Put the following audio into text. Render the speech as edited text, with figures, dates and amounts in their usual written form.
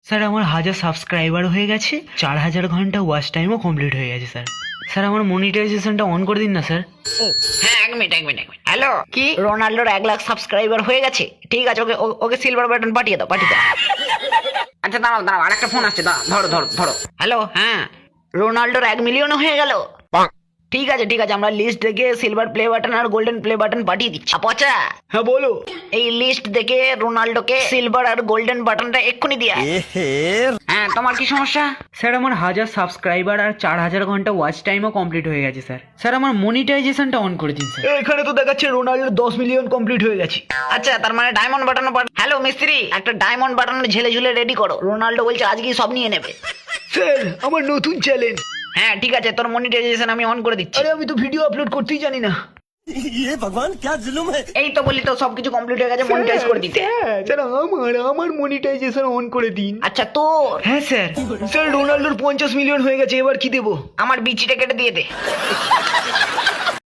Sir আমার 1000 subscriber হয়ে গেছে, 4000 ঘন্টা ওয়াচ টাইমও কমপ্লিট হয়ে গেছে স্যার। স্যার আমার মনিটাইজেশনটা অন করে দিন না স্যার। হ্যাঁ, এক মিনিট। হ্যালো, কি রোনাল্ডোর 1 লাখ সাবস্ক্রাইবার হয়ে গেছে? ঠিক আছে, ওকে ওকে সিলভার বাটন পাঠিয়ে দাও। আচ্ছা, দাঁড়াও, আরেকটা ফোন আসছে, ধরো। হ্যালো, হ্যাঁ, রোনাল্ডোর 1 মিলিয়ন হয়ে গেল। ঠিক আছে, আমরা লিস্ট দেখে সিলভার প্লে বাটন আর গোল্ডেন প্লে বাটন পাঠিয়ে দিচ্ছি। পচা, হ্যাঁ বলো। এই লিস্ট দেখে রোনাল্ডোকে সিলভার আর গোল্ডেন বাটনটা এক্ষুনি দিয়া। হ্যাঁ, তোমার কি সমস্যা? স্যার আমার 1000 সাবস্ক্রাইবার আর 4000 ঘন্টা ওয়াচ টাইমও কমপ্লিট হয়ে গেছে স্যার। স্যার আমার মনিটাইজেশনটা অন করে দিন স্যার। এখানে তো দেখাচ্ছে রোনাল্ডোর 10 মিলিয়ন কমপ্লিট হয়ে গেছে। আচ্ছা, তার মানে ডায়মন্ড বাটন। হ্যালো মিস্ত্রি, একটা ডায়মন্ড বাটন ঝেলে ঝুলে রেডি করো। রোনাল্ডো বলছে আজকেই সব নিয়ে নেবে। স্যার আমার নতুন চ্যালেঞ্জ। হ্যাঁ, ঠিক আছে, তোর মনিটাইজেশন আমি অন করে দিচ্ছি। আরে আমি তো ভিডিও আপলোড করতেই জানি না। ये भगवान क्या जुल्म है। এই তো বলি তো, সবকিছু কমপ্লিট হয়ে গেছে, মনিটাইজ করে দিতে। স্যার আমার মনিটাইজেশন অন করে দিন। আচ্ছা, তোর হ্যাঁ স্যার। স্যার রোনাল্ডোর 50 মিলিয়ন হয়ে গেছে, এবার কি দেবো? আমার বিচিটা কেটে দিয়ে দে।